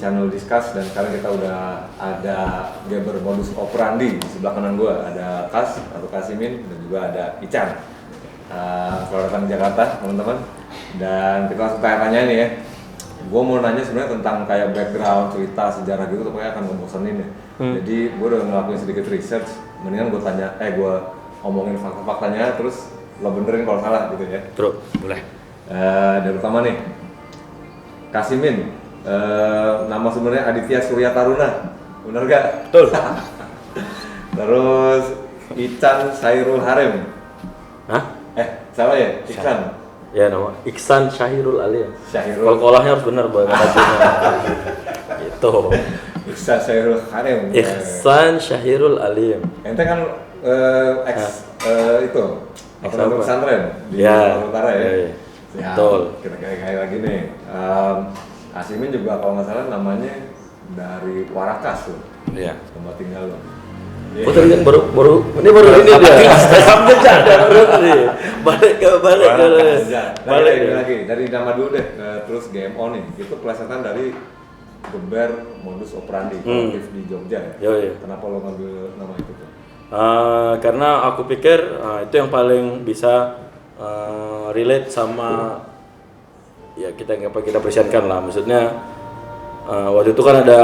channel Discuss, dan sekarang kita udah ada Gaber Modus Operandi di sebelah kanan gua. Ada Kas atau Kasimin dan juga ada Ican. Selamat datang di Jakarta teman-teman. Dan kita langsung tanya-tanya nih ya. Gua mau nanya sebenarnya tentang kayak background, cerita, sejarah gitu, tapi akan ngebosenin ya. Jadi gua udah ngelakuin sedikit research. Mendingan gua omongin fakta-faktanya, terus lo benerin kalau salah gitu ya. Bro, boleh. Dari pertama nih, Kasimin, nama sebenarnya Aditya Surya Taruna, bener gak? Betul. Terus Ican Sairul Harem. Hah? Salah ya? Iksan? Ya, nama Iksan Syahirul Alim. Syahirul. Kolkolahnya harus benar buat bajunya. Gitu. Iksan Sairul Harem. Iksan Syahirul Alim. Ente kan itu apa pesantren di Ya. Sumatera Utara ya? Iya. Ya, Betul. kita kayak lagi nih. Kasimin juga kalau nggak salah namanya dari Warakas tuh, Iya. tempat tinggal lo. Oh tadi kan baru ini dia. Sampai ada baru tadi. Balik lagi dari nama dulu deh. Terus GMO nih, itu pelesetan dari Geber Modus Operandi kolektif di Jogja ya. Iya. Kenapa lo ngambil nama itu tuh? Karena aku pikir itu yang paling bisa relate sama ya kita persiapkan lah. Maksudnya waktu itu kan ada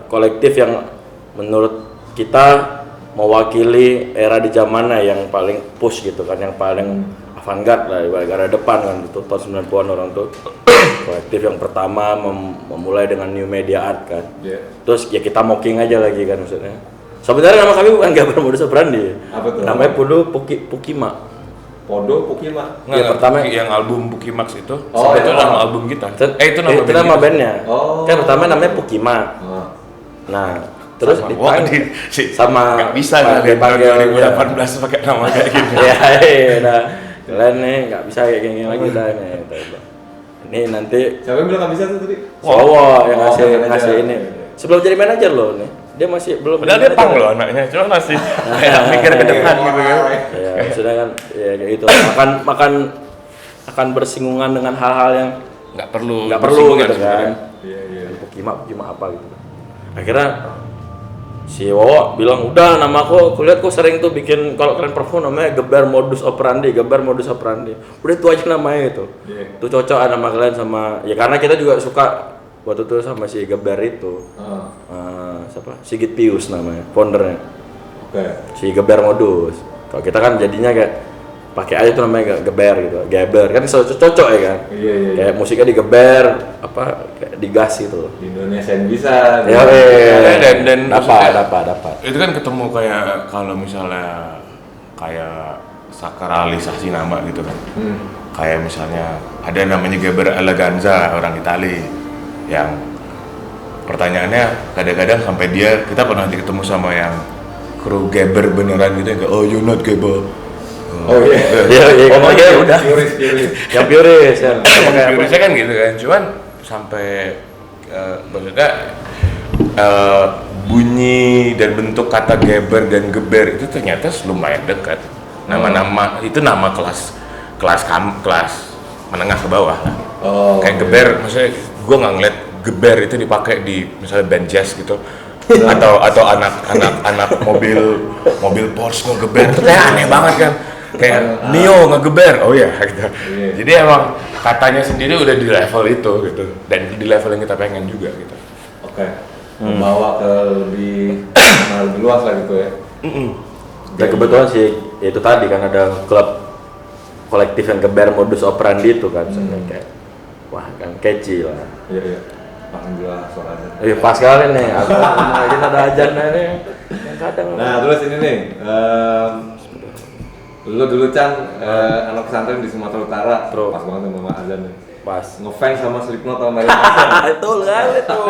kolektif yang menurut kita mewakili era di zamannya yang paling push gitu kan, yang paling avant-garde lah, gara depan kan gitu, tahun 90-an orang tuh. Kolektif yang pertama memulai dengan new media art kan. Terus ya kita mocking aja lagi kan maksudnya. Sebenarnya nama kami bukan Gaber Modus Operandi. Apa tuh? Namanya Podo Pukima. Podo Pukima. Ya pertama yang album Pukimax itu. Oh, itu ya. nama album kita. Itu nama itu band nama kita. bandnya. Oh. Kan pertama namanya Pukima. Nah, terus sama nggak bisa kan dipanggil 2018 pakai nama kayak gitu. Iya, nah. Kalian nih nggak bisa kayak gini lagi dah nih. Ini nanti Siapa yang bilang nggak bisa tuh tadi? Sowo yang manajer. ngasih ini. Sebelum jadi manajer loh nih. Dia masih belum. Padahal dia pang loh anaknya, cuma masih kayak mikir ke depan gitu kan. Ya, sudah kan ya kayak gitu. Akan bersinggungan dengan hal-hal yang Nggak perlu gitu kan. Iya. Pukima apa gitu. Akhirnya si Wowo bilang udah nama aku lihat kok sering tuh bikin kalau kalian perform namanya Geber Modus Operandi. Udah itu aja namanya itu. Itu cocok nama kalian sama ya karena kita juga suka waktu itu sama si Geber itu. Siapa? Sigit Pius namanya, foundernya. Oke. Si Geber Modus. Kalau kita kan jadinya kayak pakai aja tuh namanya Geber gitu. Geber kan cocok ya kan? Iya. Kayak musiknya digeber apa kayak digas gitu. Di Indonesia bisa. Ya, dan dapat. itu kan ketemu kayak kalau misalnya kayak sakralisasi nama gitu kan. Kayak misalnya ada namanya Geber Eleganza orang Itali yang pertanyaannya kadang-kadang sampai kita pernah ketemu sama yang kru Geber beneran gitu yang oh you're not Geber. Oh iya. Udah. Puris. Yang puris ya. Purisnya kan gitu kan. Cuman sampai maksudnya bunyi dan bentuk kata Geber dan Geber itu ternyata lumayan dekat. Nama-nama itu nama kelas menengah ke bawah lah. Kayak Geber, maksudnya gue nggak ngeliat Geber itu dipakai di misalnya band jazz gitu. atau anak mobil Porsche ngegeber itu kayak aneh banget kan, kayak Nio ngegeber, oh ya gitu. Jadi emang katanya sendiri udah di level itu gitu, dan di level yang kita pengen juga gitu. Oke. Membawa ke lebih luas lah gitu ya. Dan kebetulan sih itu tadi kan ada klub kolektif yang Geber Modus Operandi itu kan, kayak wah kan catchy lah. Iya. Alhamdulillah suara azan. Iya pas sekali nih, aku lagi ada ajan nih. Kadang. Nah terus ini nih, lu dulu Chan anak pesantren di Sumatera Utara, pas banget sama Mama Azan nih. Pas. Ngefans sama Slipknot sama Marilyn Manson. Betul kali tuh.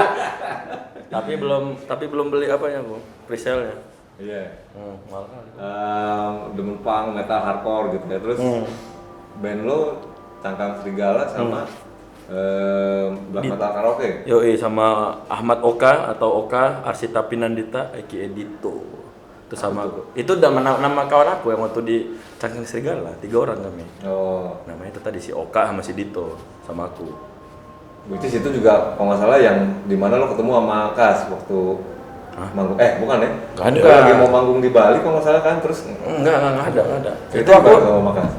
tapi belum beli apanya bu, presale-nya. Iya. Mahal kali. Demen punk, metal, hardcore gitu ya. Terus band lu Cangkang Serigala sama Black Metal Karaoke. Yoi sama Ahmad Oka atau Oka Arsita Pinandita aka Dito. Itu sama aku. Itu nama kawan aku yang waktu di Cangkang Serigala, 3 orang kami. Oh. Namanya itu tadi si Oka sama si Dito sama aku. Which is itu juga kalau nggak salah yang dimana lo ketemu sama Kas waktu manggung, bukan ya? Nggak ada. Lo lagi mau manggung di Bali kalau nggak salah kan, terus Enggak ada. itu Itu aku sama Kas.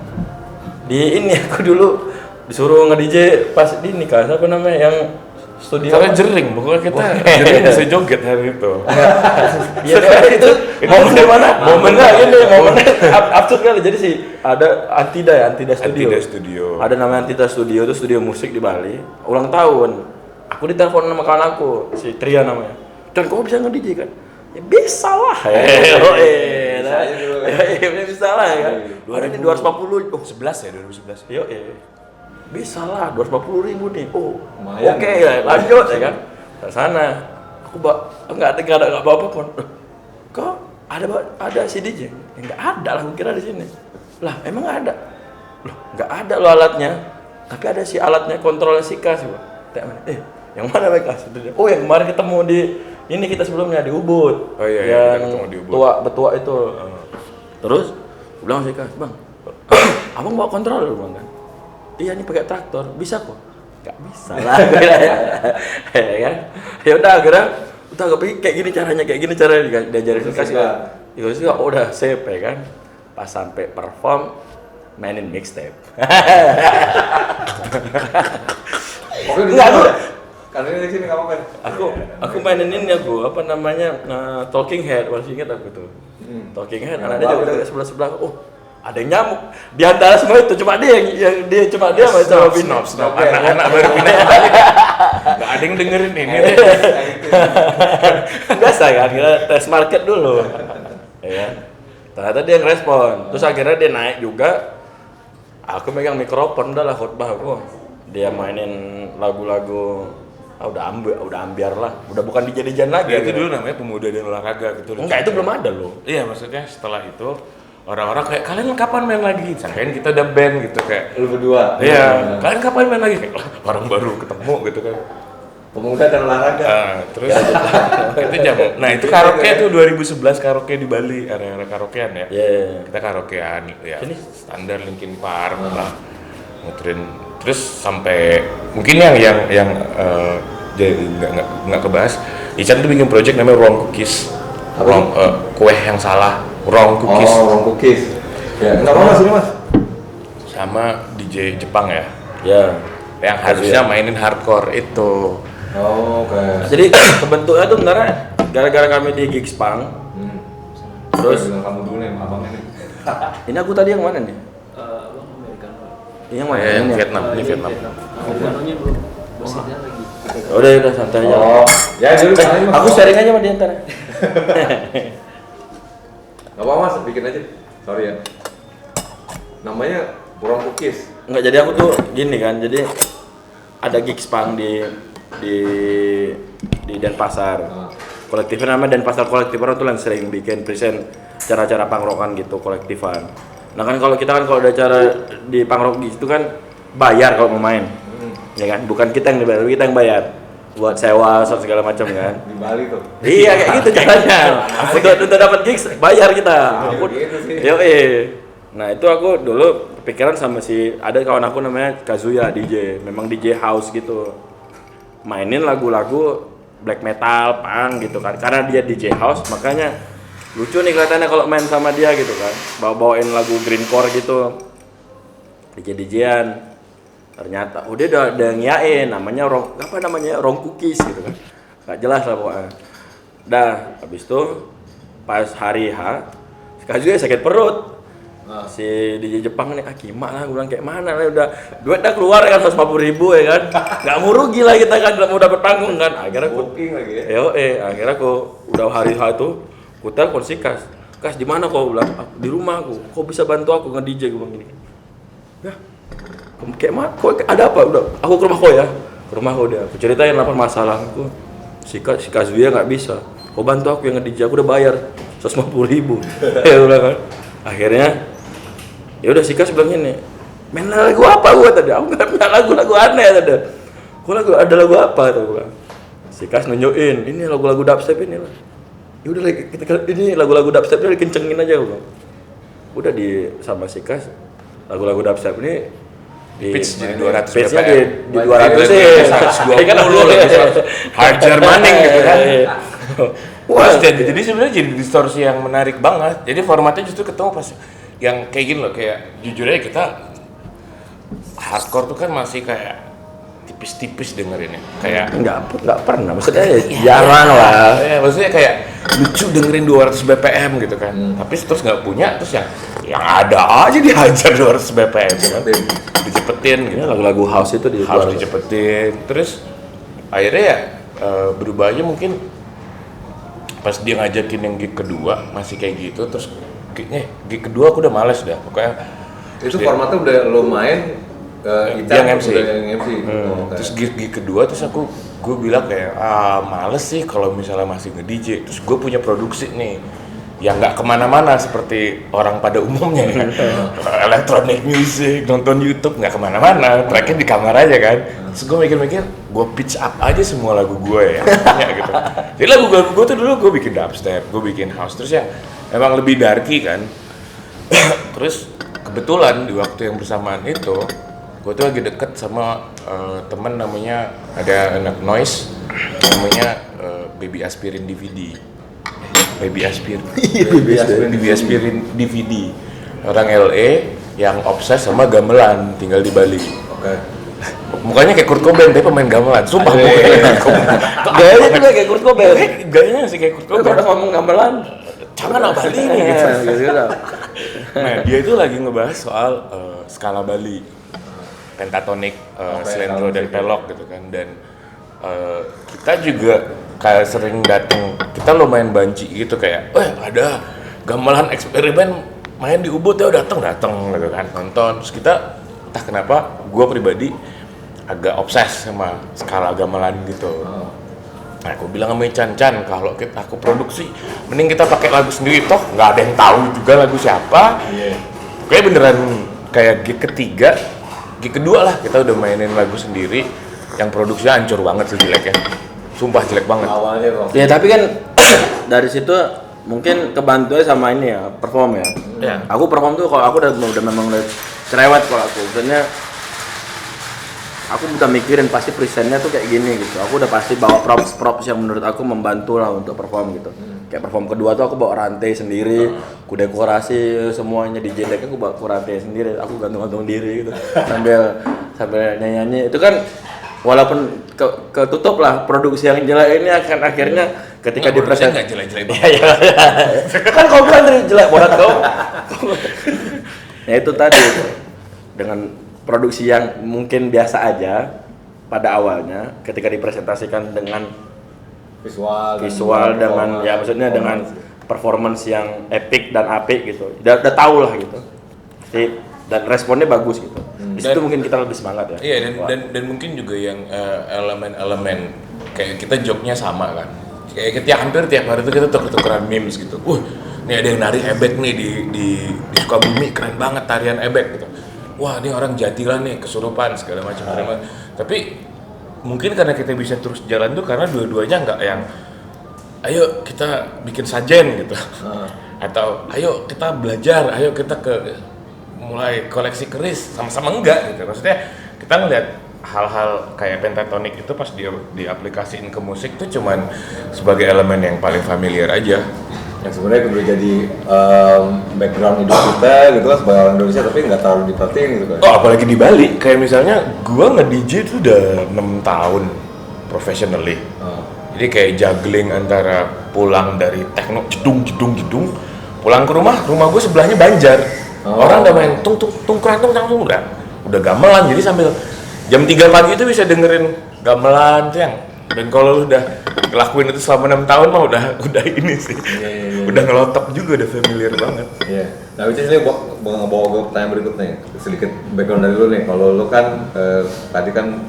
di ini aku dulu disuruh nge-DJ pas di ini kan apa namanya yang studio Karena jering, pokoknya kita jering bisa joget hari itu. Iya itu momen di mana? Momennya ini momennya absurd kali. Jadi sih ada Antida Studio. Antida Studio. Ada namanya Antida Studio, itu studio musik di Bali. Ulang tahun. Aku ditelepon sama kawan aku, si Tria namanya. Dan kau bisa nge-DJ kan? Ya bisa lah. Bisa lah ya kan. Ada nih 240. Oh, 11 ya 2011. Yo, bisa lah 240.000 nih. Oh, Lumayan. oke ya, lanjut ya kan. Ke sana. Aku enggak ada apa-apa pun. Kok ada si DJ? Enggak ada lah, aku kira di sini. Lah, emang nggak ada? Loh, nggak ada lo alatnya. Tapi ada si alatnya kontrolnya si Kas, Pak. Yang mana Kas? Oh, yang kemarin ketemu di ini kita sebelumnya di Ubud. Oh iya, yang kita ketemu di Ubud. betua itu. Terus aku bilang sama si Kas, "Bang, abang bawa kontrol Bang kan?" Iya nih pakai traktor, bisa kok? Gak bisa lah, ya kan? Ya udah akhirnya, gak pikir kayak gini caranya diajarin kasih kan? Ya udah, udah save ya kan? Pas sampai perform, mainin mixtape. Pokoknya di Enggak, sini. aku Kali ini di sini nggak apa-apa. aku mainin ini aku apa namanya Talking Head, masih ingat aku tuh. Talking Head, anak dia juga sebelah. Oh, ada yang nyamuk di antara semua itu cuma dia yang cuma dia sama Bino. Stop. Anak-anak baru pindah nggak ada yang dengerin ini. Biasa kan kita tes market dulu, ya. Ternyata dia ngerespon, terus akhirnya dia naik juga. Aku megang mikrofon, udah lah khotbah aku. Dia mainin lagu-lagu, udah ambiar lah, udah bukan dijadian lagi. Ya, itu dulu namanya pemuda dan olahraga gitu. Enggak, itu belum ada loh. Iya, maksudnya setelah itu orang-orang kayak kalian kapan main lagi? Sangkain kita udah band gitu kayak. Lu berdua. Iya, kalian kapan main lagi? Kayak orang baru ketemu gitu kan. Pemuda dan olahraga. Terus itu jam. Nah, itu karaoke tuh 2011 karaoke di Bali, area-area karaokean ya. Iya. Kita karaokean ya. Ini? Standar Linkin Park lah. Muterin terus sampai mungkin yang jadi nggak kebahas. Ican tuh bikin project namanya Wrong Cookies. Kue yang salah. Wrong Cookies. Oh, Wrong Cookies. Ya, nggak apa-apa sini Mas. Sama DJ Jepang ya. Ya. Yang harusnya mainin hardcore itu. Oh, oke. Jadi kebentuknya tuh sebenarnya gara-gara kami di Gigs Punk. Terus kamu dulu nih, abang ini. Ini aku tadi yang mana nih? Abang Americano. Yang mana? Yang Ini ya? Vietnam, ini Vietnam. Americanonya belum. Basicnya lagi. Udah santai aja. Oh, ya dulu kalian Mas. Aku sharing aja sama dia ntar. Nggak apa-apa Mas, bikin aja. Sorry ya. Namanya Wrong Cookies. Enggak, jadi aku tuh gini kan, jadi ada Gigs Punk di Denpasar. Kolektifnya namanya Denpasar Kolektif, orang tuh yang sering bikin present acara-acara punk rockan gitu, kolektifan. Nah kan kalau kita kan kalau ada acara di punk rock gitu kan bayar kalau mau main. Ya kan, bukan kita yang dibayar, kita yang bayar. Buat sewa segala macam kan. Di Bali tuh. Iya kayak gitu caranya. Untuk dapat gigs bayar kita. Aku gitu sih. Nah itu aku dulu kepikiran sama ada kawan aku namanya Kazuya DJ, memang DJ house gitu. Mainin lagu-lagu black metal, punk gitu kan. Karena dia DJ house makanya lucu nih kelihatannya kalau main sama dia gitu kan. Bawain lagu greencore gitu. DJ-DJan. Ternyata dia udah ngiyain namanya Wrong Cookies gitu kan. Gak jelas lah pokoknya. Habis itu pas hari H Kazuya sakit perut. Si DJ Jepang nih Kima lah, gue bilang kayak mana lah, udah duit dah keluar kan 150.000 ya kan, nggak mau rugi lah kita kan, nggak mau dapat panggung kan. Akhirnya aku Booking lagi ya. akhirnya aku udah hari itu aku telepon si Kas di mana kau? Bilang di rumah aku, kau bisa bantu aku nge DJ, gue bilang gini. Ya kayak mana? Kok ada apa? Udah aku ke rumah kau ya, ke rumah kau dia, aku ceritain apa masalahku. Si Kazuya nggak bisa, kau bantu aku yang nge DJ, aku udah bayar 150.000. Ya udah kan, akhirnya ya udah si Kas bilang gini, main lagu apa gua tadi? Aku nggak punya lagu aneh tadi. Gua ada lagu apa tuh gua? Si Kas nunjukin, ini lagu-lagu dubstep ini lah. Ya udah ini lagu-lagu dubstep ini dikencengin aja gua. Udah sama si Kas lagu-lagu dubstep ini pitch jadi 200 pitch-nya BPM. di 200 sih. 120 lagi, hard Germaning gitu kan. Wah, jadi sebenarnya jadi distorsi yang menarik banget. Jadi formatnya justru ketemu pas yang kayak gini loh, kayak jujur aja kita hardcore tuh kan masih kayak tipis-tipis dengerinnya, kayak nggak pernah, maksudnya jarang lah. ya, maksudnya kayak lucu dengerin 200 BPM gitu kan. Tapi terus nggak punya, terus yang ada aja dihajar 200 BPM kan. Dicepetin gitu. Lagu-lagu house itu Harus dicepetin. Terus akhirnya ya berubah aja mungkin pas dia ngajakin yang gig kedua masih kayak gitu, terus gig kedua aku udah males dah pokoknya. Itu formatnya udah lo main dia MC. Okay. Terus gig kedua terus gue bilang kayak males sih kalau misalnya masih nge-DJ. Terus gue punya produksi nih yang nggak kemana-mana seperti orang pada umumnya kan. Electronic music, nonton YouTube nggak kemana-mana, tracknya di kamar aja kan. Terus gue mikir-mikir, gue pitch up aja semua lagu gue ya gitu. Jadi lagu gue tuh dulu gue bikin dubstep, gue bikin house, terus yang emang lebih darky kan. Terus kebetulan di waktu yang bersamaan itu gue tuh lagi deket sama temen namanya, ada anak noise namanya Baby Aspirin DVD. Baby Aspirin DVD, orang LA yang obses sama gamelan, tinggal di Bali. Mukanya kayak Kurt Cobain tapi pemain gamelan, sumpah mukanya kayak Kurt Cobain. Gayanya juga kayak Kurt Cobain. Gayanya masih kayak Kurt Cobain. Kalau ngomong gamelan, jangan Bali nih gitu. Nah dia itu lagi ngebahas soal skala Bali, pentatonic, slendro dan pelok gitu kan. Dan kita juga kayak sering datang, kita lumayan banci gitu kayak, ada gamelan eksperimen main di Ubud ya, datang gitu kan, nonton. Terus kita entah kenapa gue pribadi agak obses sama skala gamelan gitu. Nah, aku bilang sama Chan, kalau aku produksi, mending kita pakai lagu sendiri, toh nggak ada yang tahu juga lagu siapa. Kayak beneran kayak gig ketiga, gig kedua lah kita udah mainin lagu sendiri, yang produksinya hancur banget sih, jeleknya. Sumpah jelek banget. Awalnya kok. ya tapi kan dari situ mungkin kebantunya sama ini ya, perform ya. Iya. Aku perform tuh kalau aku udah memang udah cerewet kalau aku. Sebenarnya aku udah mikirin pasti presentnya tuh kayak gini gitu. Aku udah pasti bawa props yang menurut aku membantu lah untuk perform gitu. Kayak perform kedua tuh aku bawa rantai sendiri, aku dekorasi semuanya di deck aku bawa rantai sendiri, aku gantung-gantung diri gitu sambil nyanyi. Itu kan walaupun ketutup lah, produksi yang jelek ini akan akhirnya ketika dipresentasi nggak jelek-jelek banget. kan kau bilang tadi jelek banget kau. Ya itu tadi dengan produksi yang mungkin biasa aja pada awalnya, ketika dipresentasikan dengan visual dengan ya maksudnya dengan performance yang epic dan apik gitu, udah tahu lah gitu. Dan responnya bagus gitu. Di situ mungkin kita lebih semangat ya. Iya, dan mungkin juga yang elemen-elemen kayak kita joke-nya sama kan. Kayak hampir tiap hari itu kita tuker-tukeran memes gitu. Nih ada yang nari ebek nih di Sukabumi, keren banget tarian ebek gitu. Wah, ini orang Jatilan nih, kesurupan segala macam. Tapi mungkin karena kita bisa terus jalan tuh karena dua-duanya nggak yang ayo kita bikin sajen gitu. Atau ayo kita belajar, ayo kita mulai koleksi keris, sama-sama enggak gitu. Maksudnya kita ngeliat hal-hal kayak pentatonik itu pas diaplikasiin ke musik tuh cuman sebagai elemen yang paling familiar aja. Yang sebenarnya udah jadi background hidup kita gitu kan sebagai orang Indonesia, tapi nggak terlalu diperhatiin gitu kan. Apalagi di Bali, kayak misalnya gua nge-DJ tuh udah 6 tahun professionally. Jadi kayak juggling antara pulang dari techno jedung, pulang ke rumah gua sebelahnya Banjar. Orang udah main tung udah gamelan, jadi sambil jam 3 pagi itu bisa dengerin gamelan tuh yang, dan kalau lu udah ngelakuin itu selama 6 tahun mah udah ini sih. Udah ngelotop juga, udah familiar banget. Iya. Nah, which is ini bawa gue pertanyaan berikutnya, sedikit background dari lu nih. Kalau lu kan tadi kan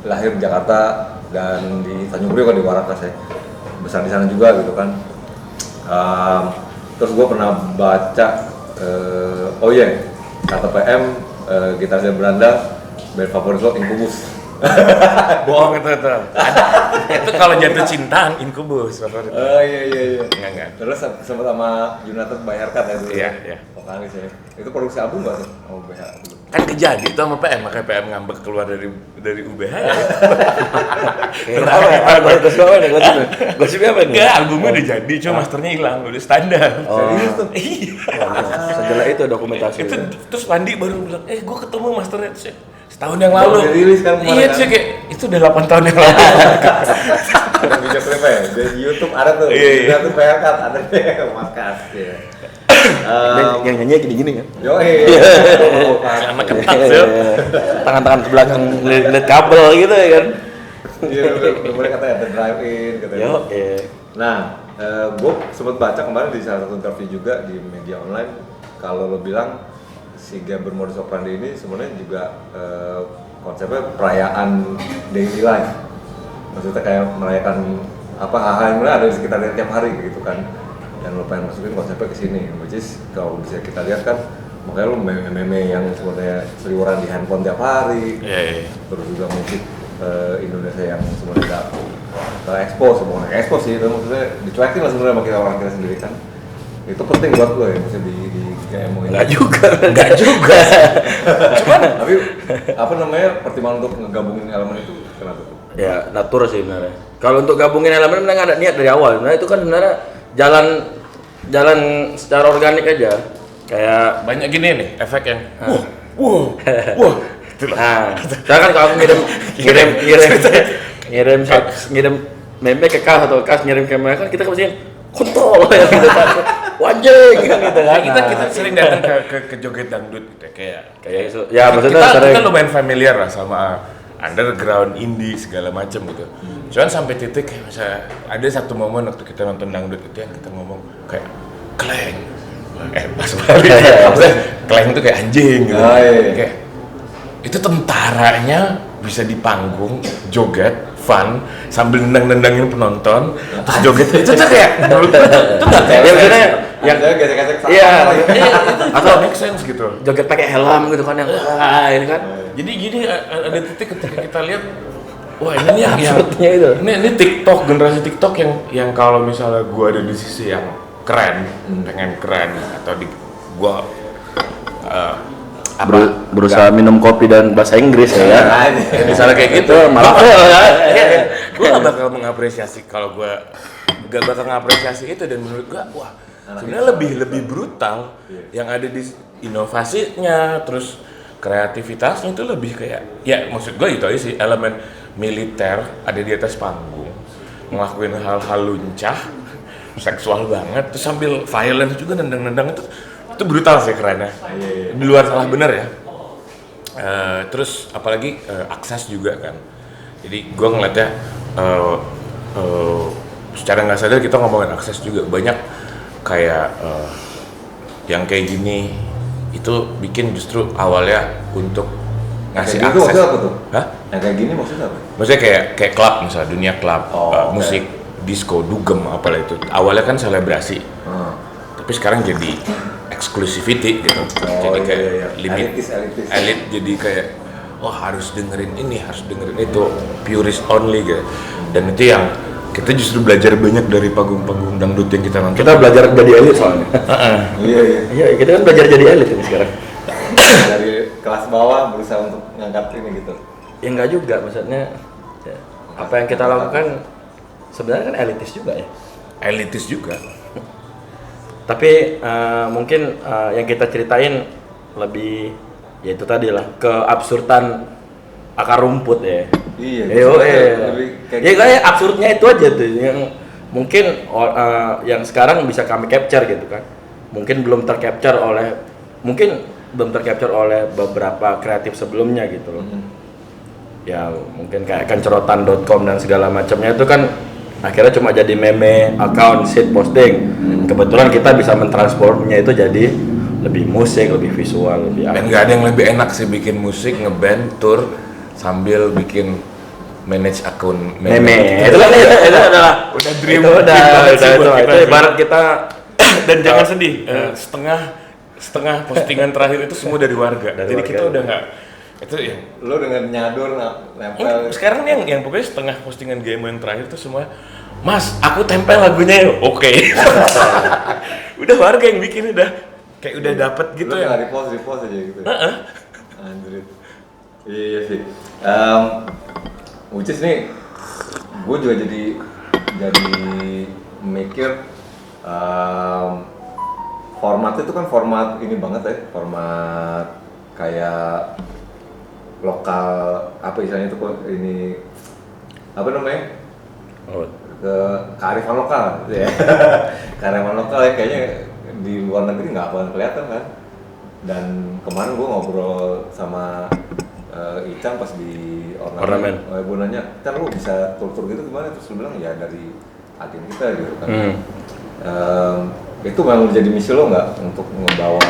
lahir di Jakarta dan di Tanjung Priok kan, di Warakas ya, besar di sana juga gitu kan. Terus gue pernah baca kata PM gitaris dari Belanda, band favorit lo Incubus. Bohong itu. Itu kalau jatuh cintaan Incubus favorit. Oh iya. Enggak. Terus sempat sama Junathan Bayarkat ya dulu. Iya. Vokalis ya. Itu produksi album nggak tuh? Oh BH dulu. Kan kejadi itu sama PM, makanya PM ngambek keluar dari UBH ya. Gosipnya apa nih? Enggak, albumnya udah jadi, cuma masternya hilang, udah standar. Serius tuh? Iya. Sejelas itu dokumentasi. Itu terus Pandi baru bilang, gue ketemu masternya terus ya, setahun yang lalu. Udah rilis kan kemarin Iya, kan? sih kayak itu udah 8 tahun yang lalu. Ada video klipnya ya? Di YouTube ada tuh. Iya. Junathan Bayarkat ada deh, Mas Kas. Ya. Yang nyanyi gini-gini kan? Anak ketat sih. Tangan-tangan ke belakang lihat kabel gitu ya kan? Iya, udah mulai katanya ada drive-in katanya. Nah, gue sempat baca kemarin di salah satu interview juga di media online kalau lo bilang si game bermodus operandi ini sebenarnya juga konsepnya perayaan daily life. Maksudnya kayak merayakan apa hal-hal yang ada di sekitar tiap hari gitu kan. Dan lo pengen masukin konsepnya ke sini, which is kalau bisa kita lihat kan makanya lo meme yang sebenarnya seliweran di handphone tiap hari. Iya. Terus juga musik Indonesia yang sebenarnya nggak ekspos, semua nggak ekspos sih, itu maksudnya dicuekin lah sebenarnya sama kita orang kita sendiri kan. Itu penting buat lo ya, maksudnya di GMO ini. Enggak juga. Cuman tapi apa namanya pertimbangan untuk ngegabungin elemen itu kenapa tuh? Ya, natur sih sebenarnya. Kalau untuk gabungin elemen memang ada niat dari awal. Sebenarnya itu kan sebenarnya jalan secara organik aja. Kayak Banyak gini nih efek yang wah. nah, saya kan kalau aku ngirim meme ke Kas atau Kas ngirim ke mereka, kita kemudian kontol ya gitu kan. Wajeng gitu kan. Kita sering datang ke joget dangdut gitu kayak itu. Ya maksudnya kita lumayan familiar lah sama underground, indie segala macam gitu. Cuman sampai titik kayak misalnya ada satu momen waktu kita nonton dangdut itu yang kita ngomong kayak kleng. Pas balik. Maksudnya kleng itu kayak anjing gitu. Kayak itu tentaranya bisa di panggung joget fun sambil nendang-nendangin penonton terus joget itu tuh kayak menurut gue itu nggak kayak maksudnya yang gesek-gesek iya atau make sense gitu. joget pakai helm gitu kan yang ini kan. Jadi gini ada titik ketika kita lihat wah ini nih yang Absurdnya itu. ini TikTok, generasi TikTok yang kalau misalnya gua ada di sisi yang keren, pengen keren atau di gua Berusaha minum kopi dan bahasa Inggris ya. misalnya kayak gitu malah gue gak bakal mengapresiasi kalau gue gak bakal mengapresiasi itu dan menurut gue wah sebenarnya lebih brutal yang ada di inovasinya terus kreativitasnya itu lebih kayak ya maksud gue itu aja sih elemen militer ada di atas panggung ngelakuin hal-hal luncah seksual banget terus sambil violence juga nendang-nendang itu brutal sih kerennya di luar salah benar ya. Terus apalagi akses juga kan jadi gue ngeliatnya secara nggak sadar kita ngomongin akses juga banyak kayak yang kayak gini itu bikin justru awalnya untuk ngasih kayak akses. Maksudnya apa tuh? Hah? Yang kayak gini maksudnya apa? Maksudnya kayak klub misalnya dunia klub musik disco dugem apalah itu awalnya kan selebrasi tapi sekarang jadi exclusivity gitu jadi kayak limit elit jadi kayak harus dengerin ini harus dengerin itu purist only gitu dan itu yang kita justru belajar banyak dari panggung-panggung dangdut yang kita nonton. Kita belajar jadi elit soalnya. Iya, kita kan belajar jadi elit ini sekarang. Dari kelas bawah berusaha untuk ngangkat ini gitu. Ya enggak juga, maksudnya ya, apa yang kita lakukan sebenarnya kan elitis juga ya. Elitis juga. Tapi mungkin yang kita ceritain lebih ya itu tadi lah keabsurdan akar rumput ya. Iya. Ya kayak absurdnya itu aja tuh yang mungkin yang sekarang bisa kami capture gitu kan. Mungkin belum tercapture oleh beberapa kreatif sebelumnya gitu loh. Ya mungkin kayak kencerotan.com dan segala macamnya itu kan akhirnya cuma jadi meme, account, shit posting. Kebetulan kita bisa mentransformnya itu jadi lebih musik, lebih visual, lebih dan nggak ada yang lebih enak sih bikin musik, ngeband, tour sambil bikin manage akun meme. Itu adalah udah dream. Itu ibarat kita dan jangan sedih, setengah postingan terakhir itu semua dari warga. Jadi kita udah Itu yang Lo dengan nyadur nempel. sekarang yang pokoknya setengah postingan game yang terakhir tuh semua, Mas, aku tempel lagunya ya. Oke. Udah warga yang bikin udah kayak udah dapet gitu Lo ya. nggak repost aja gitu. Anjir. Iya sih. Which is nih, gue juga jadi mikir format itu kan format ini banget ya, format kayak lokal apa istilahnya itu kok ini apa namanya Oh. kearifan lokal gitu ya. Kearifan lokal ya kayaknya di luar negeri nggak akan kelihatan kan. Dan kemarin gue ngobrol sama Ican pas di ornamen. Gue nanya, Ican lu bisa tur-tur gitu gimana? Terus lu bilang ya dari agen kita gitu kan. Itu memang jadi misi lo nggak untuk ngebawa?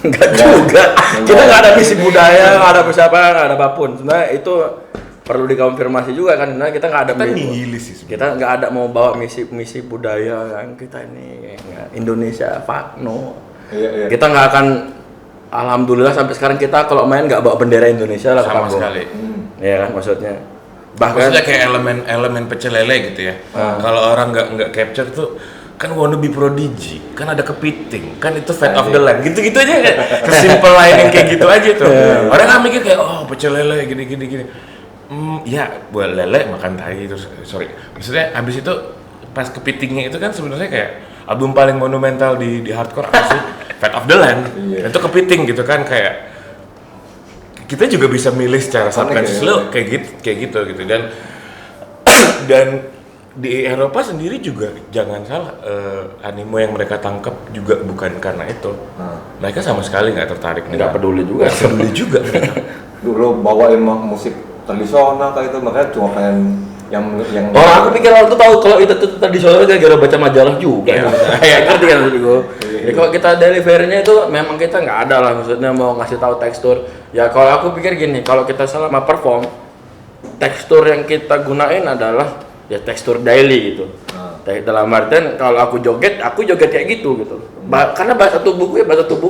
Enggak juga. Kita nggak ada misi budaya, nggak ada misi apa, nggak ada apapun. Sebenarnya itu perlu dikonfirmasi juga kan. Sebenarnya kita nggak ada Kita nihilis sih sebenarnya. kita nggak ada mau bawa misi budaya kan. Kita ini Indonesia Fakno. Iya. Kita nggak akan, alhamdulillah sampai sekarang kita kalau main nggak bawa bendera Indonesia lah ke Sama panggung. sekali. Iya kan maksudnya. Bahkan Maksudnya kayak elemen pecel lele gitu ya. Kalau orang nggak capture tuh kan wannabe prodigy, kan ada kepiting, kan itu fate of the land, gitu-gitu aja kayak sesimpel lain yang kayak gitu aja tuh. Orang nggak mikir kayak oh pecel lele gini. Ya buat lele makan tai terus sorry. Maksudnya abis itu pas kepitingnya itu kan sebenarnya kayak album paling monumental di hardcore apa sih? Fate of the land. Iya. Itu kepiting gitu kan kayak kita juga bisa milih secara subconscious lo kayak gitu dan di Eropa sendiri juga jangan salah anime yang mereka tangkap juga bukan karena itu. Mereka sama sekali nggak tertarik, nggak peduli juga. nggak peduli juga mereka. Dulu bawain musik tradisional kayak itu, makanya cuma pengen yang Oh, aku pikir waktu tahu kalau itu tuh tradisional gara-gara baca majalah juga. Iya. Ya ngerti kan maksud gue. Ya, kalau kita delivery-nya itu memang kita nggak ada lah, maksudnya mau ngasih tahu tekstur. Ya kalau aku pikir gini, kalau kita selama perform, tekstur yang kita gunain adalah ya tekstur daily gitu. Dalam artian kalau aku joget kayak gitu. Karena bahasa tubuh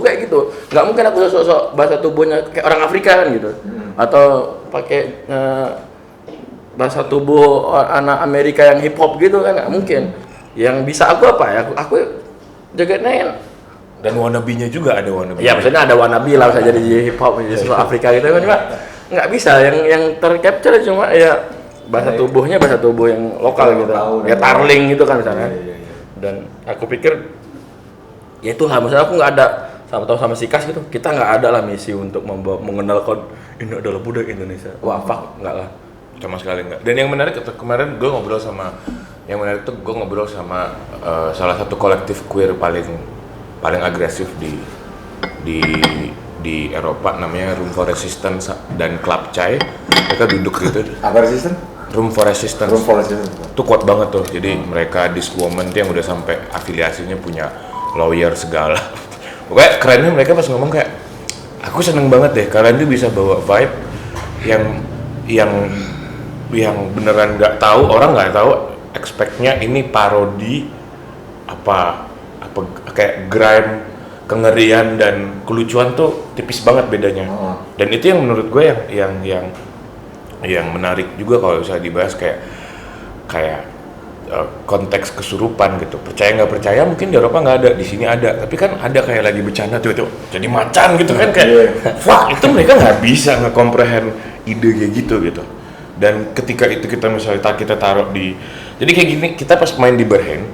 kayak gitu. Nggak mungkin aku sosok bahasa tubuhnya kayak orang Afrika kan gitu. Atau pakai bahasa tubuh anak Amerika yang hip hop gitu kan, nggak mungkin. Yang bisa aku apa ya? Aku jogetnya yang Dan wannabe-nya juga ada wannabe. ya maksudnya ada wannabe lah, bisa jadi hip hop jadi sesuatu Afrika gitu kan, cuma nggak bisa yang tercapture cuma ya bahasa tubuhnya bahasa tubuh yang lokal gitu, ya tarling gitu kan misalnya. Dan aku pikir ya itulah, maksudnya aku nggak ada sama Sikas gitu, kita nggak ada lah misi untuk mengenalkan ini adalah budaya Indonesia. Wah, fuck, nggak lah. Sama sekali enggak. Dan yang menarik kemarin gue ngobrol sama salah satu kolektif queer paling agresif di Eropa, namanya Room for Resistance dan Club Chai. Mereka duduk gitu. apa resisten? Room for Resistance. Room for Resistance. Itu kuat banget tuh. Jadi mereka this woman tuh yang udah sampai afiliasinya punya lawyer segala. Pokoknya kerennya mereka pas ngomong kayak, aku seneng banget deh kalian tuh bisa bawa vibe yang beneran nggak tahu, orang nggak tahu expect-nya ini parodi apa kayak grime, kengerian dan kelucuan tuh tipis banget bedanya. Dan itu yang menurut gue yang menarik juga kalau bisa dibahas kayak konteks kesurupan gitu. Percaya nggak percaya mungkin di Eropa nggak ada, di sini ada, tapi kan ada kayak lagi bercanda tuh itu jadi macan gitu kan kayak fuck, itu mereka nggak bisa nge-comprehend ide kayak gitu. Dan ketika itu kita misalnya kita taruh di, jadi kayak gini, kita pas main di Berhen,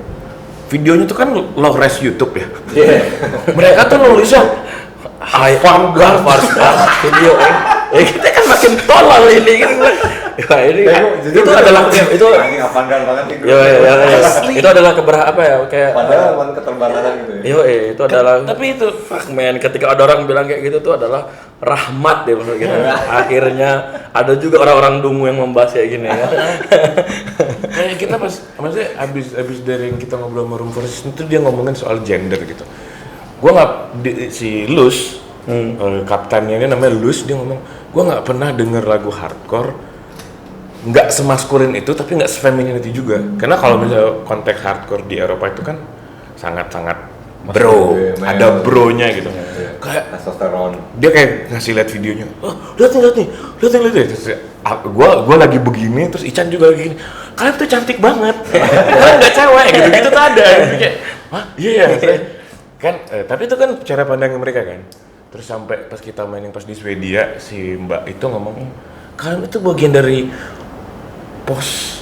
videonya tuh kan low res YouTube ya. Mereka tuh nulisnya avant-garde Video kita kan makin tolol ini kan. Ya ini itu adalah itu Avant-garde banget itu. ya, itu adalah apa ya kayak Padahal bukan keterbatasan gitu ya. itu adalah tapi itu fuck man, ketika ada orang bilang kayak gitu tuh adalah rahmat deh menurut kita. Akhirnya ada juga orang-orang dungu yang membahas kayak gini ya. kayak kita maksudnya abis dari yang kita ngobrol sama Room for Resistance itu dia ngomongin soal gender gitu. Gua nggak si Luz, kaptennya ini namanya Luz, dia ngomong gua nggak pernah denger lagu hardcore nggak semaskulin itu tapi nggak sefeminin itu juga. Karena kalau misalnya konteks hardcore di Eropa itu kan sangat bro, ada bronya gitu. kayak testosteron. dia kayak ngasih lihat videonya, oh, lihat nih, terus gue lagi begini, terus Ican juga lagi gini, kalian tuh cantik banget, kalian nggak cewek gitu tuh ada, gitu, kayak, wah iya kan, tapi itu kan cara pandang mereka kan, terus sampai pas kita mainin pas di Swedia si Mbak itu ngomong, kalian itu bagian dari pos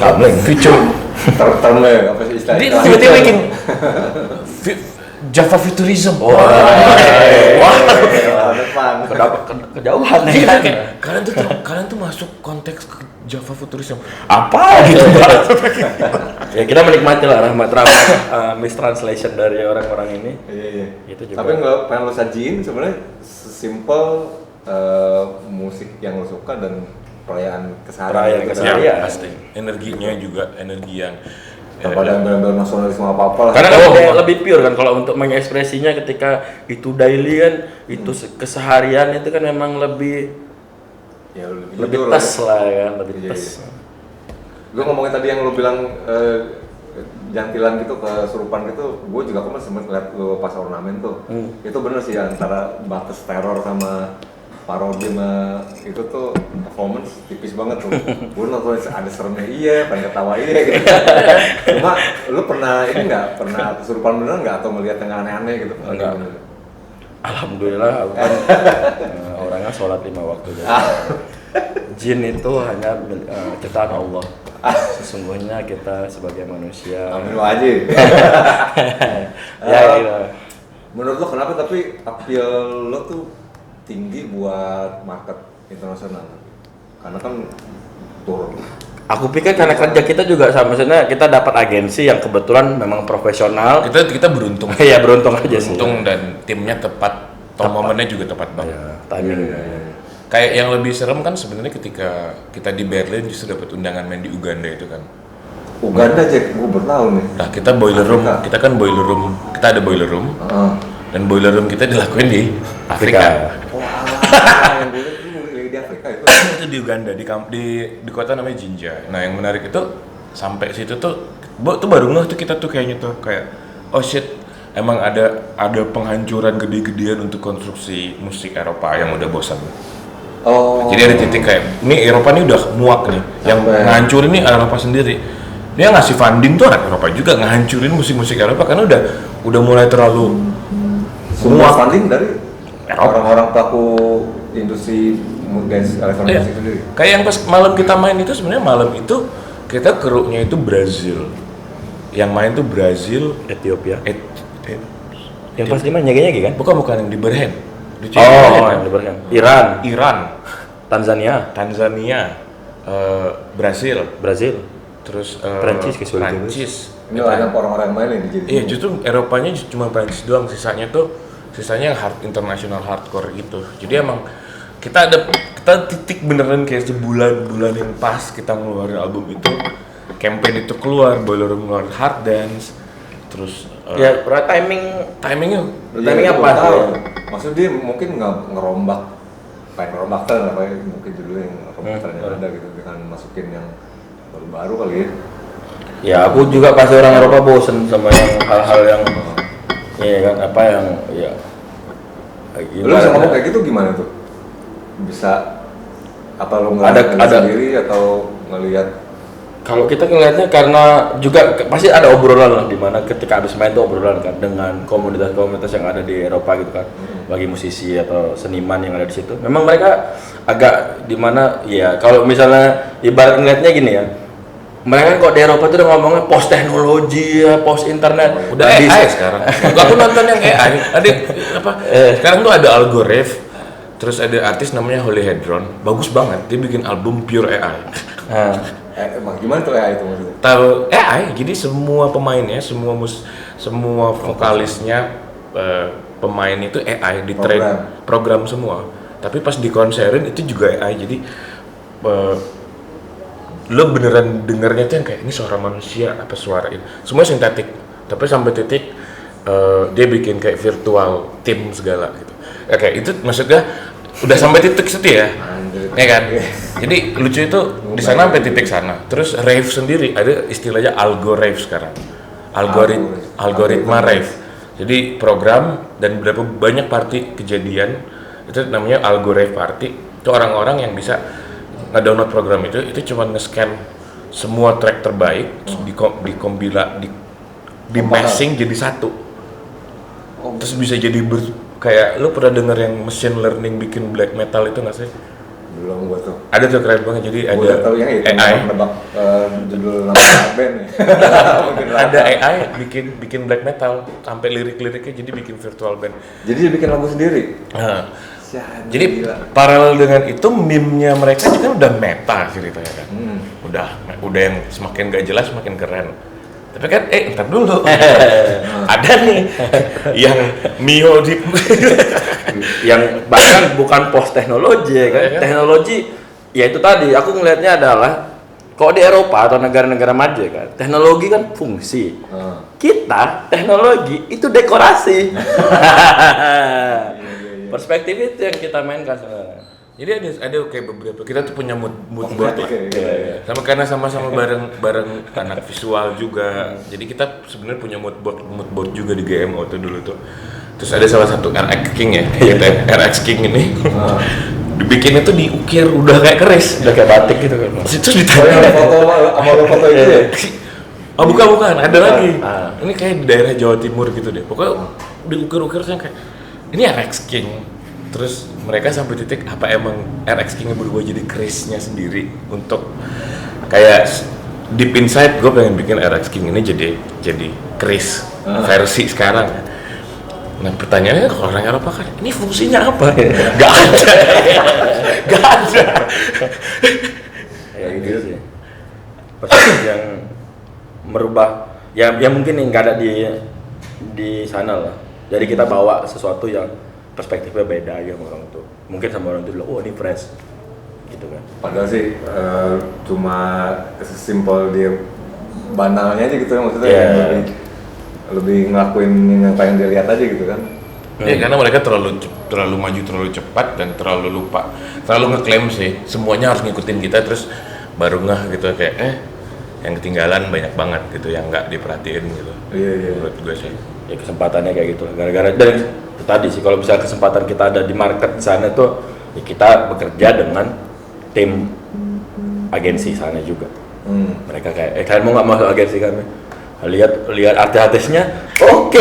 kamling, future, Termnya apa sih istilahnya? dia tiba-tiba bikin Java Futurism. Wah, depan. kejauhan nih. Iya, kayak kalian tuh masuk konteks ke Java Futurism. Apa gitu, Mbak? Ya kita menikmati lah rahmat mistranslation dari orang-orang ini. Iya. Itu juga. Tapi nggak pengen lo sajiin sebenarnya simple musik yang lo suka dan perayaan keseharian. Iya. Pasti. Energinya juga energi yang Tanpa ada benar-benar nasionalisme apa-apa lah. Karena kalau lebih pure kan kalau untuk mengekspresinya ketika itu daily kan itu keseharian itu kan memang lebih ya, lebih tes lah kan, lebih tes. Gue ngomongin tadi yang lo bilang jantilan gitu kesurupan gitu, gue juga kemarin sempet ngeliat lo pas ornamen tuh. Itu bener sih antara batas teror sama parodi sama itu tuh performance tipis banget tuh. Gue nonton ada seremnya iya, pengen ketawa iya gitu. Cuma lu pernah ini nggak pernah kesurupan beneran nggak atau melihat yang aneh-aneh gitu? Enggak. Alhamdulillah aku kan orangnya sholat 5 waktu jadi. Jin itu hanya ciptaan Allah. Sesungguhnya kita sebagai manusia. Amin aja. Ya gitu. Menurut lo kenapa tapi appeal lo tuh tinggi buat market internasional? Karena kan turun. Aku pikir karena kerja kita juga sama, maksudnya kita dapat agensi yang kebetulan memang profesional. Kita beruntung. Iya beruntung aja sih. Beruntung dan timnya tepat. Momennya juga tepat banget. Ya, timing. Kayak yang lebih serem kan sebenarnya ketika kita di Berlin justru dapat undangan main di Uganda itu kan. Uganda Jack, gue baru tahu nih. Nah kita boiler room, kita ada boiler room. Dan boiler room kita dilakuin di Afrika. Wah, yang gue lihat di Afrika itu. Itu di Uganda, di kota namanya Jinja. Nah yang menarik itu sampai situ tuh baru ngeh tuh kita tuh kayaknya tuh kayak oh shit, emang ada penghancuran gede-gedean untuk konstruksi musik Eropa yang udah bosan. Oh. Jadi ada titik kayak ini Eropa nih udah muak nih, yang ngancurin nih Eropa sendiri. Dia ngasih funding tuh anak Eropa juga ngehancurin musik-musik Eropa karena udah mulai terlalu semua funding dari orang-orang pelaku industri dance elektronik musik sendiri. Kayak yang pas malam kita main itu sebenarnya malam itu kita keruknya itu Brazil. Yang main tuh Brazil, Ethiopia. Yang pas di mana nyagi kan? Bukan yang di Berhen. Yang di Berhen. Iran, Tanzania, Brazil. Terus Prancis. Ini banyak orang-orang main yang dijadiin. Iya, justru Eropanya cuma Prancis doang, sisanya yang international hardcore gitu. Jadi emang kita titik beneran kayak sebulan yang pas kita ngeluarin album itu, campaign itu keluar, boiler room ngeluarin hard dance, terus ya timingnya apa? Maksudnya dia mungkin ngerombak kan apa mungkin dulu yang rombak yang ada gitu dengan masukin yang baru-baru kali ya. Ya aku juga pasti orang Eropa bosen sama yang hal-hal yang iya kan apa yang ya. Lu bisa ngomong kayak gitu gimana tuh? Bisa apa lu ngeliat sendiri atau ngelihat? Kalau kita ngelihatnya karena juga pasti ada obrolan lah di mana ketika habis main tuh obrolan kan dengan komunitas-komunitas yang ada di Eropa gitu kan. Bagi musisi atau seniman yang ada di situ. Memang mereka agak di mana ya kalau misalnya ibarat ngelihatnya gini ya. Mereka kok di Eropa tuh udah ngomongnya post teknologi ya, post internet. Udah AI sekarang. Aku nonton yang AI. Sekarang tuh ada Algorith, terus ada artis namanya Holly Hedron. Bagus banget. Dia bikin album pure AI. Emang gimana tuh AI itu maksudnya? Tahu AI, jadi semua pemainnya, semua vokalisnya, pemain itu AI di train program semua. Tapi pas di konserin itu juga AI. Jadi lo beneran dengernya tuh yang kayak ini suara manusia apa suara ini semua sintetik tapi sampai titik dia bikin kayak virtual tim segala gitu kayak itu maksudnya udah sampai titik situ ya ya kan jadi lucu itu di sana sampai titik sana terus rave sendiri ada istilahnya algo rave sekarang algoritma rave Jadi program dan berapa banyak party kejadian itu namanya algo rave party. Itu orang-orang yang bisa nge-download program itu cuma nge-scan semua track terbaik di mashing jadi satu. Terus bisa jadi kayak lu pernah denger yang machine learning bikin black metal itu nggak sih? Belum gua tuh. Ada tuh keren banget, jadi Gua udah tahu yang itu AI. nebak judul nama band ya. Mungkin Ada AI bikin black metal sampai lirik-liriknya jadi bikin virtual band. Jadi dia bikin lagu sendiri. Nah, Syah, jadi gila. paralel dengan itu meme-nya mereka juga kan udah meta ceritanya kan. Udah yang semakin gak jelas semakin keren. Tapi kan ntar dulu. Ada nih yang Mio di Yang bahkan bukan post teknologi ya kan. Iya. Teknologi ya itu tadi aku ngelihatnya adalah kalau di Eropa atau negara-negara maju ya kan, teknologi kan fungsi. Kita teknologi itu dekorasi. Perspektif itu yang kita mainkan sebenarnya. Jadi ada kayak beberapa kita tuh punya mood board lah. Iya. Sama karena sama-sama bareng anak visual juga. Jadi kita sebenarnya punya mood board juga di GMO tuh dulu tuh. Terus ada salah satu RX King ya, RX King ini. Dibikinnya tuh diukir udah kayak keris, Udah kayak batik gitu kan. terus Oh, yang ditanya foto itu ya? oh bukan ada lagi Ah. ini kayak di daerah Jawa Timur gitu deh pokoknya diukir-ukir saya kayak ini RX King terus mereka sampai titik apa emang RX King berubah jadi kerisnya sendiri untuk kayak deep inside gue pengen bikin RX King ini jadi keris versi sekarang. Nah pertanyaannya kalau orang Eropa kan ini fungsinya apa? Gak ada. Ya gitu sih. Perspektif yang merubah ya mungkin yang nggak ada di sana lah. Jadi kita bawa sesuatu yang perspektifnya beda ya sama orang itu. Mungkin sama orang itu bilang, oh ini fresh, gitu kan. Padahal sih cuma sesimpel dia banalnya aja gitu ya maksudnya. Iya. Lebih ngelakuin yang pengen dia lihat aja gitu kan. Ya karena mereka terlalu maju terlalu cepat dan terlalu lupa, terlalu ngeklaim sih semuanya harus ngikutin kita terus baru ngeh gitu kayak yang ketinggalan banyak banget gitu yang nggak diperhatiin gitu. Iya. Menurut gue sih. Ya kesempatannya kayak gitu lah. Gara-gara dan itu tadi sih kalau misalnya kesempatan kita ada di market di sana tuh ya kita bekerja dengan tim agensi sana juga. Mereka kayak kalian mau nggak masuk agensi kami? Lihat artis-artisnya, oke.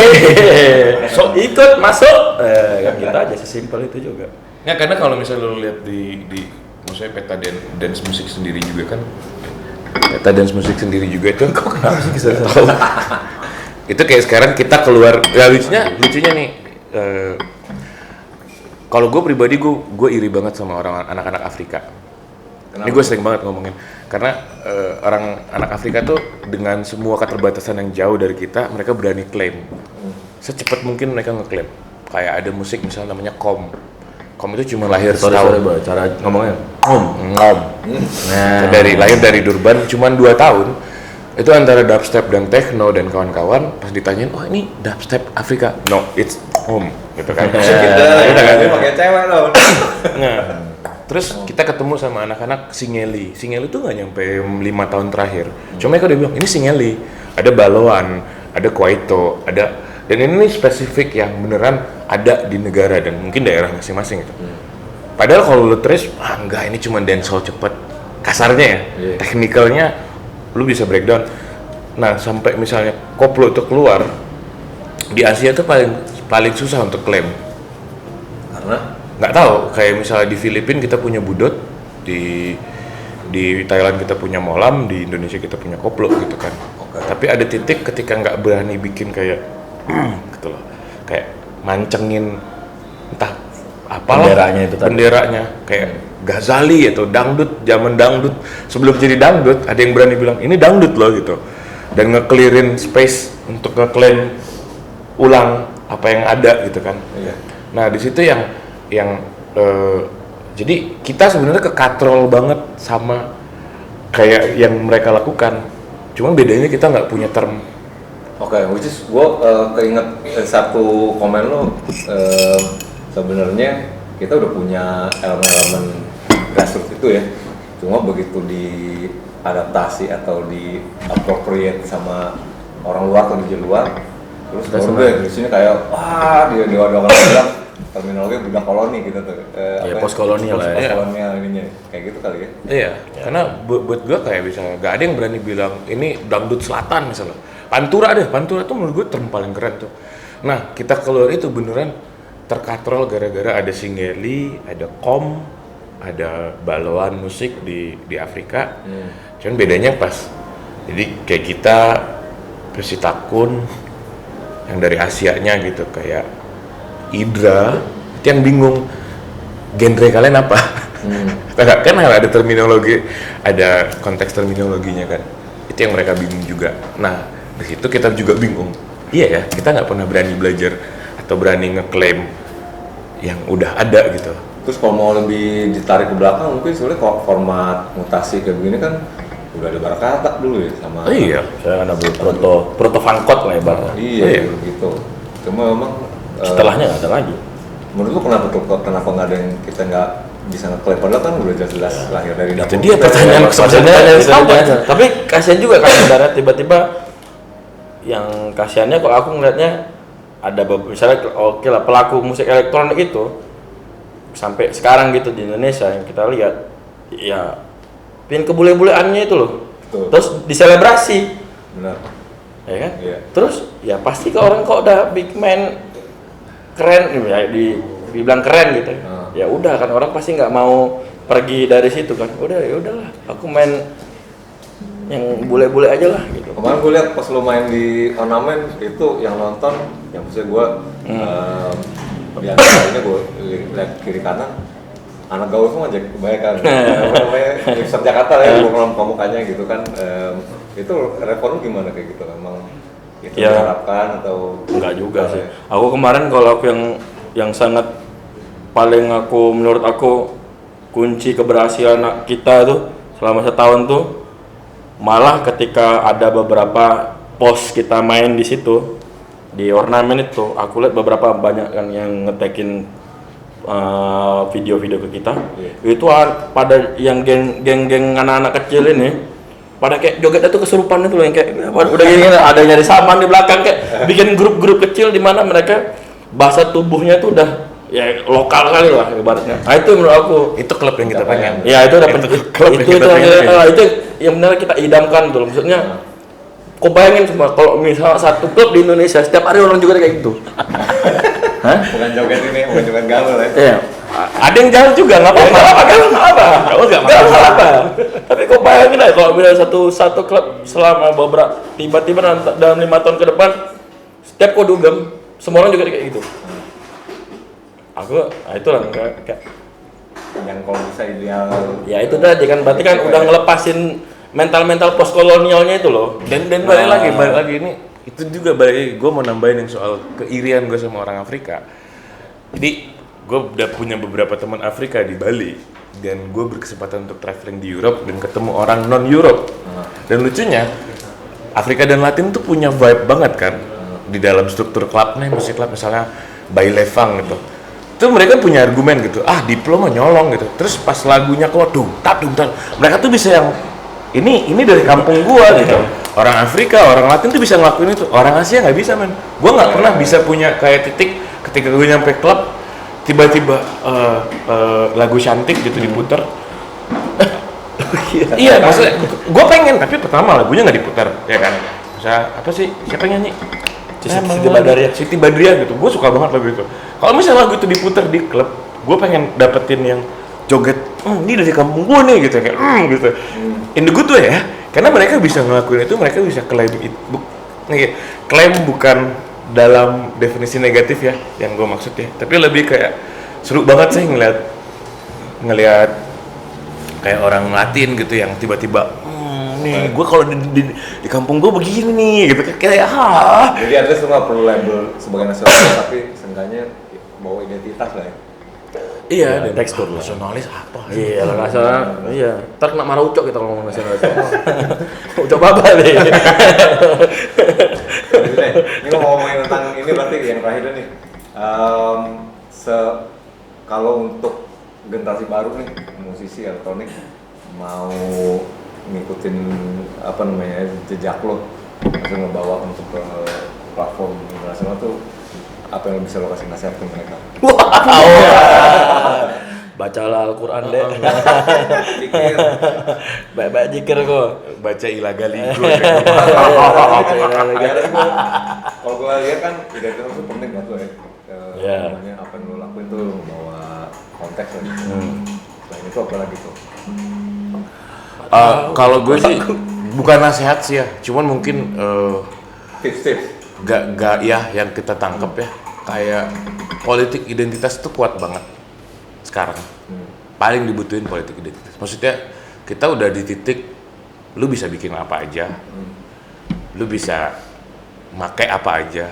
So ikut masuk. Kan kita aja sesimpel itu juga. Ya karena kalau misalnya lo lihat di maksudnya peta dance musik sendiri juga kan, peta dance musik sendiri juga itu kok kenapa sih bisa tahu? Itu kayak sekarang kita keluar, ya lucunya nih. Kalau gue pribadi gue iri banget sama orang anak-anak Afrika. Ini gue sering banget ngomongin karena orang anak Afrika tuh dengan semua keterbatasan yang jauh dari kita, mereka berani klaim. Secepat mungkin mereka ngeklaim. Kayak ada musik misalnya namanya Kom itu cuma lahir setahun. Sorry, cara ngomongnya. Kom. Nah, Lahir dari Durban cuma 2 tahun. Itu antara dubstep dan techno dan kawan-kawan pas ditanyain, "Oh, ini dubstep Afrika." No, it's home gitu kan. Kita pakai cewek loh. Nah, terus kita ketemu sama anak-anak Singeli. Singeli tuh nggak nyampe 5 tahun terakhir. Cuma mereka udah bilang, ini Singeli. Ada Baloan, ada Kwaito, ada... Dan ini spesifik yang beneran ada di negara dan mungkin daerah masing-masing gitu. Padahal kalau lu trace, enggak ini cuma dancehall cepet. Kasarnya ya, technicalnya lu bisa breakdown. Nah, sampai misalnya koplo itu keluar, di Asia tuh paling susah untuk klaim. Karena Nggak tahu, kayak misalnya di Filipina kita punya budot, di Thailand kita punya molam, di Indonesia kita punya koplo gitu kan. Tapi ada titik ketika nggak berani bikin kayak gitu loh, kayak mancengin entah apalah benderanya kayak Ghazali atau dangdut, zaman dangdut sebelum jadi dangdut ada yang berani bilang ini dangdut loh gitu dan nge-clearin space untuk nge-claim ulang apa yang ada gitu kan. Nah di situ yang jadi kita sebenarnya kekatrol banget sama kayak yang mereka lakukan, cuma bedanya kita nggak punya term. which is gue keinget satu komen lo, sebenarnya kita udah punya elemen-elemen grassroots itu ya, cuma begitu diadaptasi atau di appropriate sama orang luar atau di luar, Terus baru deh di sini kayak wah dia orang bilang terminologi budak koloni gitu tuh. Ya post kolonial lah ya. Post kolonial ininya kayak gitu kali ya. Iya, karena buat gua kayak bisa gak ada yang berani bilang ini dangdut selatan misalnya. Pantura tuh menurut gua term paling keren tuh. Nah, kita keluar itu beneran terkatrol gara-gara ada Singeli, ada Kom, ada baloan musik di Afrika. Cuman bedanya pas jadi kayak kita Persitakun yang dari Asianya gitu kayak Idra itu yang bingung genre kalian apa? Kan ada terminologi, ada konteks terminologinya kan. Itu yang mereka bingung juga. Nah, di situ kita juga bingung. Iya ya, kita nggak pernah berani belajar atau berani ngeklaim yang udah ada gitu. Terus kalau mau lebih ditarik ke belakang mungkin sebenarnya kalau format mutasi kayak begini kan udah ada Barakata dulu ya sama. Iya. Saya kan ada proto fangkot lah ya Bang. Iya gitu. Cuma memang Setelahnya nggak ada lagi. menurut lu kenapa nggak ada yang kita nggak bisa ngeklaim padahal kan udah jelas lahir dari Itu dia pertanyaan Pertanyaan sama. Tapi kasihan juga kan sebenarnya tiba-tiba yang kasihannya kok aku ngelihatnya ada misalnya oke lah pelaku musik elektronik itu sampai sekarang gitu di Indonesia yang kita lihat ya pin kebule-buleannya itu loh. Betul. Terus diselebrasi. Benar. Ya kan? Iya. Terus ya pasti ke orang kok udah big man keren ya dibilang keren gitu. Ya udah kan orang pasti nggak mau pergi dari situ kan. Udah ya udahlah, aku main yang bule-bule aja lah gitu. Kemarin gue lihat pas lo main di Ornamen itu yang nonton, yang maksudnya gue di antaranya gue lihat kiri kanan anak gaul semua aja kebanyakan apa namanya hipster Jakarta ya mukanya gitu kan. Itu respon lu gimana kayak gitu emang itu Ya. diharapkan atau Enggak juga sih. Aku kemarin kalau aku yang sangat paling menurut aku kunci keberhasilan kita tuh selama setahun tuh malah ketika ada beberapa post kita main di situ di Ornamen itu aku lihat beberapa banyak kan yang ngetekin video-video ke kita. Itu pada yang geng-geng anak-anak kecil ini pada kayak jogetnya tuh kesurupan itu loh yang kayak udah gini ada nyari saman di belakang kayak bikin grup-grup kecil di mana mereka bahasa tubuhnya tuh udah ya lokal kali lah ibaratnya. Nah itu menurut aku Itu klub yang kita pengen. ya itu udah klub yang kita pengen. itu yang benar kita idamkan tuh maksudnya. Kau bayangin cuma kalau misal satu klub di Indonesia setiap hari orang juga kayak gitu. Hah? bukan joget ini bukan joget gaul ya. Iya. Ada yang jauh juga nggak apa-apa. Nggak apa-apa. Tapi kau bayangin aja kalau misalnya satu klub selama beberapa tiba-tiba dalam 5 tahun ke depan setiap kau dugem semua orang juga kayak gitu. Itu lah kayak Yang kalau bisa ideal ya itu tadi kan berarti kan udah ngelepasin mental post kolonialnya itu loh. Dan balik lagi ini itu juga balik gue mau nambahin yang soal keirian gue sama orang Afrika. Jadi gue udah punya beberapa teman Afrika di Bali dan gue berkesempatan untuk traveling di Europe dan ketemu orang non Europe. Dan lucunya Afrika dan Latin tuh punya vibe banget kan di dalam struktur klubnya, musik klub misalnya Baile Funk gitu. Tuh mereka punya argumen gitu, Diplo mah nyolong gitu. Terus pas lagunya keluar dung tat, mereka tuh bisa yang ini dari kampung gua gitu. Orang Afrika, orang Latin tuh bisa ngelakuin itu. Orang Asia nggak bisa men. Gua nggak pernah bisa punya kayak titik ketika gue nyampe klub tiba-tiba lagu cantik gitu diputer. Iya, maksudnya gue pengen tapi pertama lagunya nggak diputer, ya kan? Misalnya apa sih? Siapa yang nyanyi? Siti Badriah gitu. Gue suka banget lagu itu. Kalau misalnya lagu itu diputer di klub, gue pengen dapetin yang joget. Ini dari kampung gue nih gitu kayak gitu. In the good way ya. Karena mereka bisa ngelakuin itu, mereka bisa klaim itu. Klaim bukan dalam definisi negatif ya, yang gue maksud ya. Tapi lebih kayak seru banget sih ngelihat kayak orang Latin gitu yang tiba-tiba nih gue kalau di kampung gue begini nih gitu kayak jadi at least lu nggak perlu label sebagai nasionalis tapi seenggaknya bawa identitas lah ya. Iya, dan tekstur lah. nasionalis apa? Iya, nasional. Iya. Ntar kena marah Ucok kita ngomong nasionalis. Ucok baba nih. Ini mau ngomongin tentang ini berarti yang terakhir nih. Kalau untuk generasi baru nih musisi elektronik mau ngikutin apa namanya jejak lo, maksudnya ngebawa untuk ke platform internasional tuh apa yang bisa lo kasih nasihat ke mereka? Bacalah Al-Quran deh. Pikir. Baik-baik jikir kok. Baca Ilagaligo. Kalau gue lihat kan identitas itu penting kan tuh ya. Iya. Namanya apa yang lo lakuin tuh membawa konteks lah gitu. Selain itu apa lagi tuh? Kalau gue sih bukan nasihat sih ya, cuman mungkin Tips-tips. gak ya yang kita tangkap ya, kayak politik identitas itu kuat banget sekarang. Paling dibutuhin politik identitas. Maksudnya kita udah di titik lu bisa bikin apa aja, lu bisa pakai apa aja,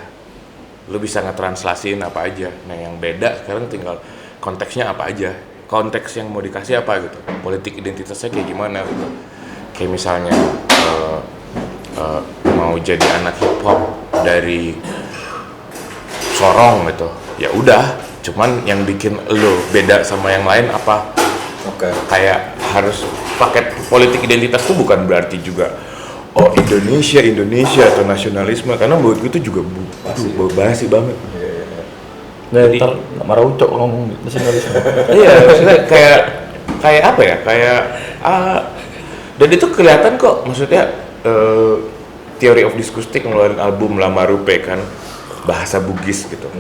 lu bisa ngetranslasiin apa aja. Nah yang beda sekarang tinggal konteksnya apa aja, konteks yang mau dikasih apa gitu, politik identitasnya kayak gimana gitu. Kayak misalnya mau jadi anak hip hop dari Sorong gitu, ya udah, cuman yang bikin lo beda sama yang lain apa? Oke. Kayak harus pakai politik identitas tuh bukan berarti juga Indonesia atau nasionalisme, karena menurut gue itu juga basi banget. Nah, ntar marah Ucok ngomong nasionalisme. Iya, maksudnya kayak apa ya? Dan itu kelihatan kok, maksudnya Theory of Disgusting ngeluarin album Lama Rupe kan, bahasa Bugis gitu.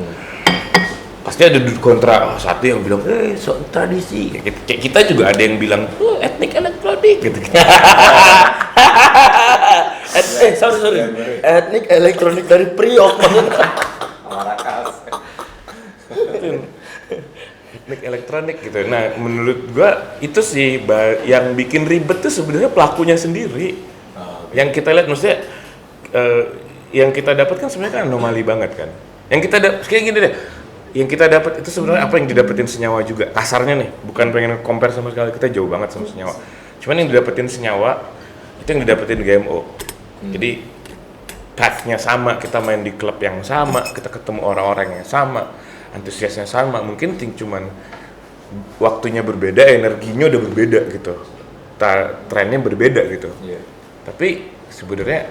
Pasti ada kontra satu yang bilang sok tradisi. Kayak kita juga ada yang bilang etnik elektronik gitu. Sorry. Etnik elektronik dari Priok maksudnya. Marakas. Etnik elektronik gitu. Nah, menurut gua itu sih yang bikin ribet tuh sebenarnya pelakunya sendiri. Yang kita lihat maksudnya yang kita dapat kan sebenarnya kan anomali banget kan. Yang kita kayak gini deh. Yang kita dapat itu sebenarnya apa yang didapetin Senyawa juga. Kasarnya nih, bukan pengen compare sama sekali, kita jauh banget sama Senyawa. Cuman yang didapetin Senyawa itu yang didapetin GMO. Jadi path-nya sama, kita main di klub yang sama, kita ketemu orang-orang yang sama, antusiasnya sama. Mungkin cuman waktunya berbeda, energinya udah berbeda gitu. Trennya berbeda gitu. Iya. Tapi sebenarnya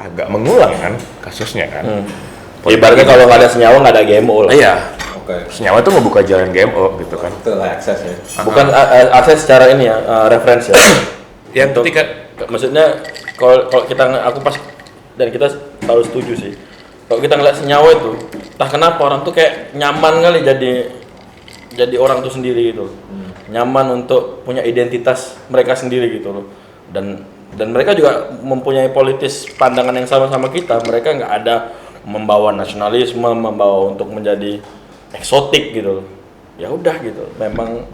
agak mengulang kan kasusnya kan. Ibaratnya kalau nggak ada Senyawa nggak ada GMO lah. Iya. Oke. Senyawa tuh ngebuka jalan GMO gitu kan. Itu lah akses ya. Bukan akses secara ini ya, referensi ya. Yang Untuk- ketika maksudnya kalau kita aku pas dan kita harus setuju sih. Kalau kita ngeliat Senyawa itu, entah kenapa orang tuh kayak nyaman kali jadi orang tuh sendiri gitu. Nyaman untuk punya identitas mereka sendiri gitu loh. Dan mereka juga mempunyai politis pandangan yang sama kita. Mereka nggak ada membawa nasionalisme, membawa untuk menjadi eksotik gitu. Ya udah gitu. Memang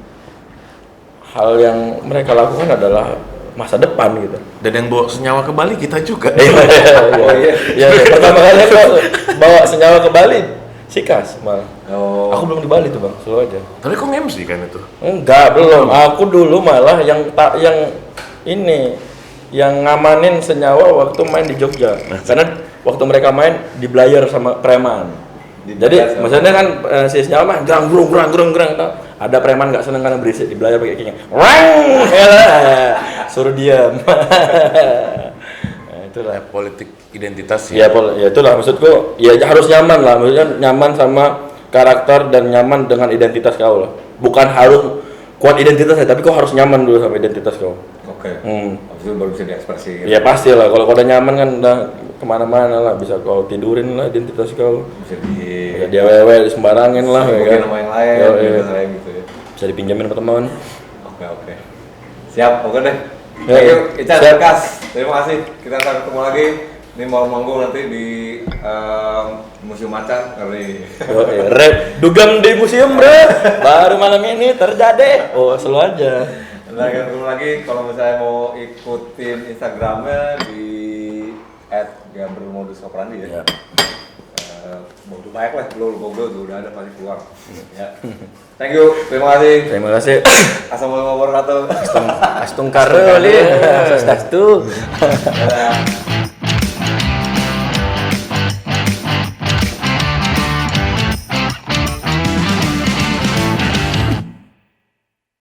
hal yang mereka lakukan adalah masa depan gitu. dan yang bawa Senyawa ke Bali kita juga. Oh iya. Ya, pertama kali aku bawa Senyawa ke Bali, Sikas malah. Oh. Aku belum di Bali tuh bang, selalu aja. Tapi kok MC kan itu? Enggak, belum. Aku dulu malah yang ngamanin Senyawa waktu main di Jogja. Karena waktu mereka main di Blayer sama preman. Jadi maksudnya kan si Senyawa mah gerang. Ada preman nggak seneng karena berisik di Blayer pakai kayaknya. Suruh diam. Nah, itulah. Politik identitas Ya, ya itulah maksudku. Ya harus nyaman lah, maksudnya nyaman sama karakter dan nyaman dengan identitas kau lah. Bukan harus kuat identitasnya, tapi kau harus nyaman dulu sama identitas kau. Oke. Habis itu baru bisa diekspresikan. Ya pasti lah, kalau kau udah nyaman kan udah kemana-mana lah, bisa kau tidurin lah identitas kau. Bisa di Ya dia wewe sembarangin lah, ya mungkin kan. sama yang lain, Yo, gitu, iya. lain gitu ya. Bisa dipinjamin sama teman. Oke. Siap, oke deh. Ya, Thank you, ya. Ican, Siap. Kas. Terima kasih. Kita akan ketemu lagi. Ini mau manggung nanti di Museum Macan kali. Yo, rap dugem di museum, Bro. Baru malam ini terjadi. Oh, selalu aja. Nanti akan ketemu lagi. Kalau misalnya mau ikutin Instagramnya di @gabermodus_operandi ya. Ya. Mau banyak lah, Google tuh udah ada pasti keluar. Ya. Thank you, terima kasih. Terima kasih. Assalamualaikum warahmatullahi wabarakatuh. Astung karo li. Sastu. Dadah.